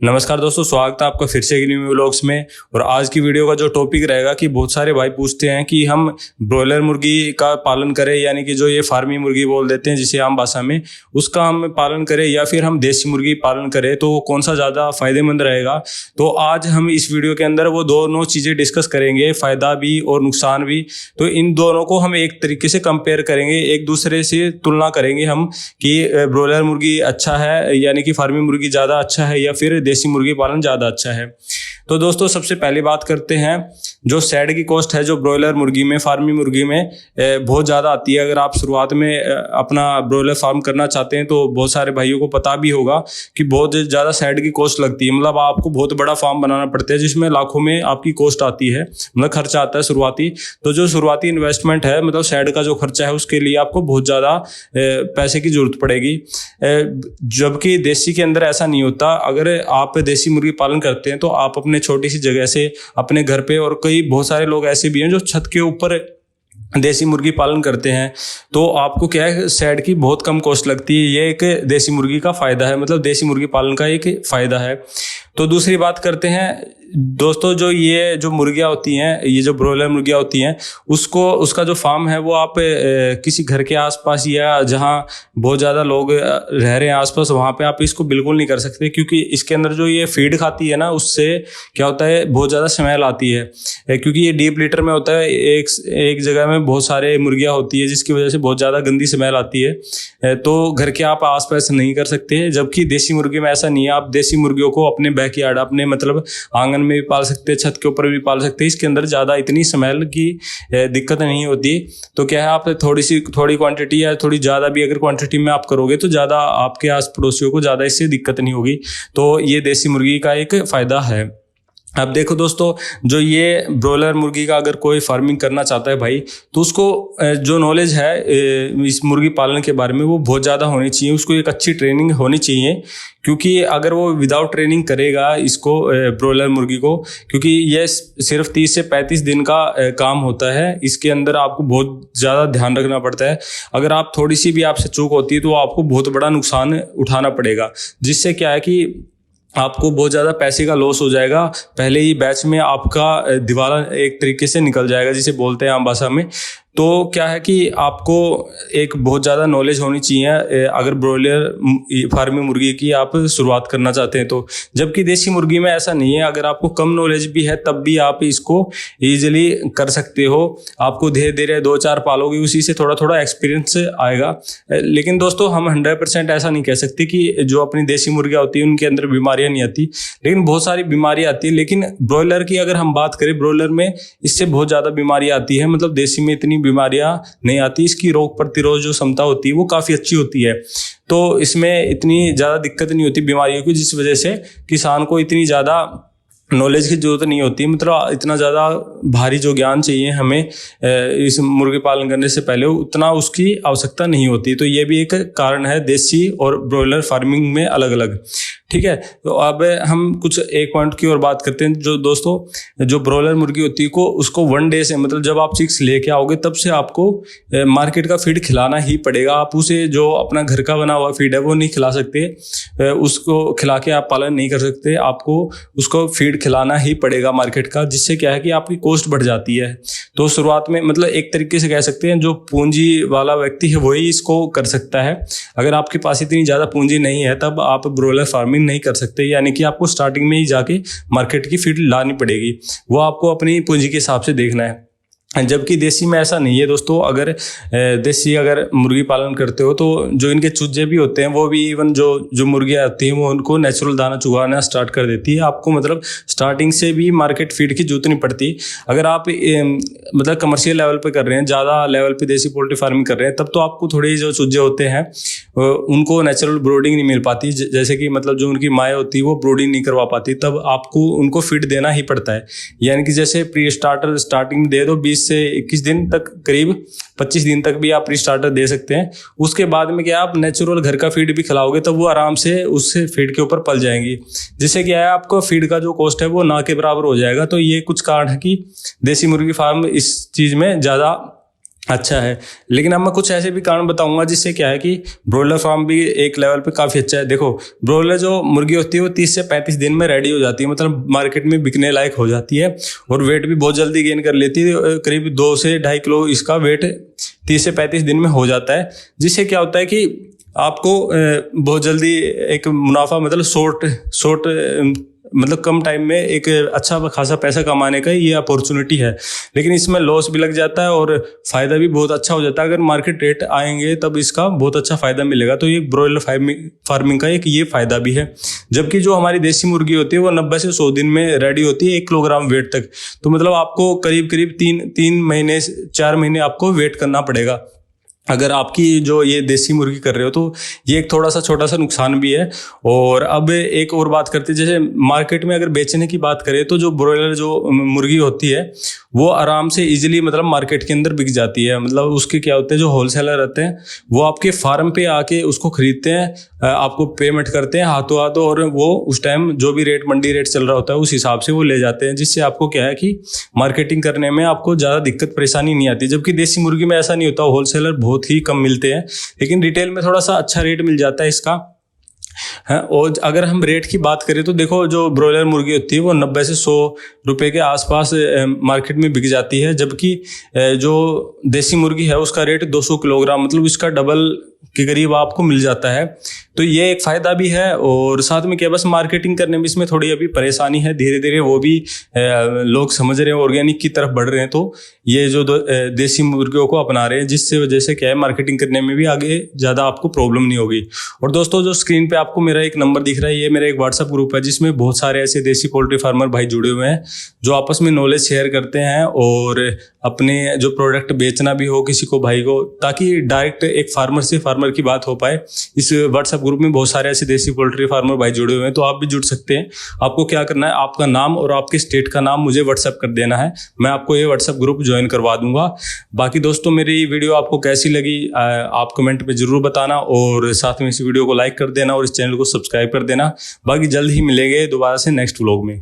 नमस्कार दोस्तों, स्वागत है आपका फिर से एक न्यू व्लॉग्स में। और आज की वीडियो का जो टॉपिक रहेगा कि बहुत सारे भाई पूछते हैं कि हम ब्रॉयलर मुर्गी का पालन करें, यानी कि जो ये फार्मी मुर्गी बोल देते हैं जिसे आम भाषा में, उसका हम पालन करें या फिर हम देसी मुर्गी पालन करें, तो कौन सा ज़्यादा फायदेमंद रहेगा। तो आज हम इस वीडियो के अंदर वो दोनों चीज़ें डिस्कस करेंगे, फ़ायदा भी और नुकसान भी। तो इन दोनों को हम एक तरीके से कंपेयर करेंगे, एक दूसरे से तुलना करेंगे हम कि ब्रॉयलर मुर्गी अच्छा है यानी कि फार्मी मुर्गी ज़्यादा अच्छा है या फिर देसी मुर्गी पालन ज़्यादा अच्छा है। तो दोस्तों सबसे पहले बात करते हैं, जो शेड की कॉस्ट है जो ब्रॉयलर मुर्गी में, फार्मी मुर्गी में बहुत ज़्यादा आती है। अगर आप शुरुआत में अपना ब्रॉयलर फार्म करना चाहते हैं तो बहुत सारे भाइयों को पता भी होगा कि बहुत ज़्यादा शेड की कॉस्ट लगती है। मतलब आपको बहुत बड़ा फार्म बनाना पड़ता है जिसमें लाखों में आपकी कॉस्ट आती है, मतलब खर्चा आता है शुरुआती। तो जो शुरुआती इन्वेस्टमेंट है, मतलब शेड का जो खर्चा है, उसके लिए आपको बहुत ज़्यादा पैसे की जरूरत पड़ेगी। जबकि देसी के अंदर ऐसा नहीं होता। अगर आप देसी मुर्गी पालन करते हैं तो आप अपने छोटी सी जगह से अपने घर पे, और कई बहुत सारे लोग ऐसे भी हैं जो छत के ऊपर देसी मुर्गी पालन करते हैं, तो आपको क्या है, शेड की बहुत कम कॉस्ट लगती है। ये एक देसी मुर्गी का फायदा है, मतलब देसी मुर्गी पालन का एक फायदा है। तो दूसरी बात करते हैं दोस्तों, जो जो मुर्गियाँ होती हैं, ये जो ब्रॉयलर मुर्गियाँ होती हैं, उसका जो फार्म है वो आप किसी घर के आसपास या जहाँ बहुत ज़्यादा लोग रह रहे हैं आसपास, वहाँ पे आप इसको बिल्कुल नहीं कर सकते, क्योंकि इसके अंदर जो ये फीड खाती है ना, उससे क्या होता है, बहुत ज़्यादा स्मेल आती है। क्योंकि ये डीप लीटर में होता है, एक जगह में बहुत सारे मुर्गियाँ होती है, जिसकी वजह से बहुत ज़्यादा गंदी स्मेल आती है। तो घर के आप आसपास नहीं कर सकते। जबकि देसी मुर्गी में ऐसा नहीं है। आप देसी मुर्गियों को अपने बैकयार्ड, अपने मतलब आंगन में भी पाल सकते हैं, छत के ऊपर भी पाल सकते हैं। इसके अंदर ज़्यादा इतनी स्मेल की दिक्कत नहीं होती। तो क्या है, आप थोड़ी क्वांटिटी या थोड़ी ज़्यादा भी अगर क्वांटिटी में आप करोगे तो ज़्यादा आपके आस पड़ोसियों को ज़्यादा इससे दिक्कत नहीं होगी। तो ये देसी मुर्गी का एक फ़ायदा है। अब देखो दोस्तों, जो ये ब्रॉयलर मुर्गी का अगर कोई फार्मिंग करना चाहता है भाई, तो उसको जो नॉलेज है इस मुर्गी पालन के बारे में, वो बहुत ज़्यादा होनी चाहिए। उसको एक अच्छी ट्रेनिंग होनी चाहिए, क्योंकि अगर वो विदाउट ट्रेनिंग करेगा इसको, ब्रॉयलर मुर्गी को, क्योंकि ये सिर्फ 30 से 35 दिन का काम होता है। इसके अंदर आपको बहुत ज़्यादा ध्यान रखना पड़ता है। अगर आप थोड़ी सी भी आपसे चूक होती है तो आपको बहुत बड़ा नुकसान उठाना पड़ेगा, जिससे क्या है कि आपको बहुत ज़्यादा पैसे का लॉस हो जाएगा। पहले ही बैच में आपका दिवाला एक तरीके से निकल जाएगा, जिसे बोलते हैं आम भाषा में। तो क्या है कि आपको एक बहुत ज़्यादा नॉलेज होनी चाहिए अगर ब्रॉयलर फार्मिंग मुर्गी की आप शुरुआत करना चाहते हैं तो। जबकि देसी मुर्गी में ऐसा नहीं है। अगर आपको कम नॉलेज भी है तब भी आप इसको ईजिली कर सकते हो। आपको धीरे धीरे 2-4 पालोगे, उसी से थोड़ा थोड़ा एक्सपीरियंस आएगा। लेकिन दोस्तों, हम 100% ऐसा नहीं कह सकते कि जो अपनी देसी मुर्गियाँ होती हैं उनके अंदर बीमारियाँ नहीं आती, लेकिन बहुत सारी बीमारियाँ आती है। लेकिन ब्रॉयलर की अगर हम बात करें, ब्रॉयलर में इससे बहुत ज़्यादा बीमारियाँ आती है। मतलब देसी में इतनी बीमारियां नहीं आती। इसकी रोग प्रतिरोध जो क्षमता होती है वो काफ़ी अच्छी होती है। तो इसमें इतनी ज़्यादा दिक्कत नहीं होती बीमारियों की, जिस वजह से किसान को इतनी ज़्यादा नॉलेज की जरूरत नहीं होती। मतलब इतना ज़्यादा भारी जो ज्ञान चाहिए हमें इस मुर्गी पालन करने से पहले, उतना उसकी आवश्यकता नहीं होती। तो ये भी एक कारण है देसी और ब्रॉयलर फार्मिंग में अलग अलग। ठीक है, तो अब हम कुछ एक पॉइंट की और बात करते हैं। जो दोस्तों, जो ब्रॉयलर मुर्गी होती है उसको 1 डे से, मतलब जब आप चिक्स लेके आओगे तब से आपको मार्केट का फीड खिलाना ही पड़ेगा। आप उसे जो अपना घर का बना हुआ फीड है वो नहीं खिला सकते, उसको खिला के आप पालन नहीं कर सकते। आपको उसको फीड खिलाना ही पड़ेगा मार्केट का, जिससे क्या है कि आपकी कॉस्ट बढ़ जाती है। तो शुरुआत में, मतलब एक तरीके से कह सकते हैं, जो पूंजी वाला व्यक्ति है वही इसको कर सकता है। अगर आपके पास इतनी ज़्यादा पूंजी नहीं है तब आप ब्रॉयलर फार्मिंग नहीं कर सकते, यानी कि आपको स्टार्टिंग में ही जाके मार्केट की फीड लानी पड़ेगी। वो आपको अपनी पूंजी के हिसाब से देखना है। जबकि देसी में ऐसा नहीं है दोस्तों। अगर अगर मुर्गी पालन करते हो तो जो इनके चूजे भी होते हैं वो भी, इवन जो मुर्गियाँ आती हैं वो उनको नेचुरल दाना चुगाना स्टार्ट कर देती है। आपको मतलब स्टार्टिंग से भी मार्केट फीड की जरूरत नहीं पड़ती। अगर आप मतलब कमर्शियल लेवल पे कर रहे हैं, ज़्यादा लेवल पे देसी पोल्ट्री फार्मिंग कर रहे हैं, तब तो आपको थोड़े जो चूजे होते हैं उनको नेचुरल ब्रोडिंग नहीं मिल पाती। जैसे कि मतलब जो उनकी माएँ होती है वो ब्रोडिंग नहीं करवा पाती, तब आपको उनको फीड देना ही पड़ता है। यानी कि जैसे प्री स्टार्टर स्टार्टिंग में दे दो, 20 से 21 दिन तक, करीब 25 दिन तक भी आप प्री स्टार्टर दे सकते हैं। उसके बाद में क्या, आप नेचुरल घर का फीड भी खिलाओगे तब वो आराम से उससे फीड के ऊपर पल जाएंगी, जिससे क्या है आपको फीड का जो कॉस्ट है वो ना के बराबर हो जाएगा। तो ये कुछ कारण है कि देसी मुर्गी फार्म इस चीज़ में ज़्यादा अच्छा है। लेकिन अब मैं कुछ ऐसे भी कारण बताऊंगा जिससे क्या है कि ब्रॉयलर फार्म भी एक लेवल पे काफ़ी अच्छा है। देखो, ब्रॉयलर जो मुर्गी होती है वो 30 से 35 दिन में रेडी हो जाती है, मतलब मार्केट में बिकने लायक हो जाती है, और वेट भी बहुत जल्दी गेन कर लेती है। करीब 2 से 2.5 किलो इसका वेट 30 से 35 दिन में हो जाता है, जिससे क्या होता है कि आपको बहुत जल्दी एक मुनाफा, मतलब शॉर्ट मतलब कम टाइम में एक अच्छा खासा पैसा कमाने का ये अपॉर्चुनिटी है। लेकिन इसमें लॉस भी लग जाता है और फ़ायदा भी बहुत अच्छा हो जाता है। अगर मार्केट रेट आएंगे तब इसका बहुत अच्छा फ़ायदा मिलेगा। तो ये ब्रॉयलर फार्मिंग का एक ये फ़ायदा भी है। जबकि जो हमारी देसी मुर्गी होती है वो 90 से 100 दिन में रेडी होती है 1 किलोग्राम वेट तक। तो मतलब आपको करीब करीब 3 महीने 4 महीने आपको वेट करना पड़ेगा अगर आपकी जो ये देसी मुर्गी कर रहे हो। तो ये एक थोड़ा सा छोटा सा नुकसान भी है। और अब एक और बात करते हैं, जैसे मार्केट में अगर बेचने की बात करें तो जो ब्रॉयलर जो मुर्गी होती है वो आराम से इजीली मतलब मार्केट के अंदर बिक जाती है। मतलब उसके क्या होते हैं, जो होलसेलर रहते हैं वो आपके फार्म पे आके उसको खरीदते हैं, आपको पेमेंट करते हैं हाथों हाथों, और वो उस टाइम जो भी रेट मंडी रेट चल रहा होता है उस हिसाब से वो ले जाते हैं, जिससे आपको क्या है कि मार्केटिंग करने में आपको ज़्यादा दिक्कत परेशानी नहीं आती। जबकि देसी मुर्गी में ऐसा नहीं होता, होलसेलर बहुत ही कम मिलते हैं, लेकिन रिटेल में थोड़ा सा अच्छा रेट मिल जाता है इसका है। और अगर हम रेट की बात करें तो देखो, जो ब्रॉयलर मुर्गी होती है वो 90 से 100 रुपए के आसपास मार्केट में बिक जाती है। जबकि जो देसी मुर्गी है उसका रेट 200 किलोग्राम, मतलब इसका डबल के करीब आपको मिल जाता है। तो ये एक फ़ायदा भी है। और साथ में क्या, बस मार्केटिंग करने में इसमें थोड़ी अभी परेशानी है। धीरे धीरे वो भी लोग समझ रहे हैं, ऑर्गेनिक की तरफ बढ़ रहे हैं, तो ये जो देसी मुर्गियों को अपना रहे हैं, जिससे वजह से क्या है मार्केटिंग करने में भी आगे ज़्यादा आपको प्रॉब्लम नहीं होगी। और दोस्तों, जो स्क्रीन पे आपको मेरा एक नंबर दिख रहा है, ये मेरा एक व्हाट्सअप ग्रुप है जिसमें बहुत सारे ऐसे देसी पोल्ट्री फार्मर भाई जुड़े हुए हैं जो आपस में नॉलेज शेयर करते हैं और अपने जो प्रोडक्ट बेचना भी हो किसी को भाई को, ताकि डायरेक्ट एक फार्मर से फार्मर की बात हो पाए। इस व्हाट्सएप ग्रुप में बहुत सारे ऐसे देसी पोल्ट्री फार्मर भाई जुड़े हुए हैं, तो आप भी जुड़ सकते हैं। आपको क्या करना है, आपका नाम और आपके स्टेट का नाम मुझे व्हाट्सएप कर देना है, मैं आपको ये व्हाट्सएप ग्रुप ज्वाइन करवा दूंगा। बाकी दोस्तों, मेरी वीडियो आपको कैसी लगी आप कमेंट में जरूर बताना, और साथ में इस वीडियो को लाइक कर देना और इस चैनल को सब्सक्राइब कर देना। बाकी जल्द ही मिलेंगे दोबारा से नेक्स्ट व्लॉग में।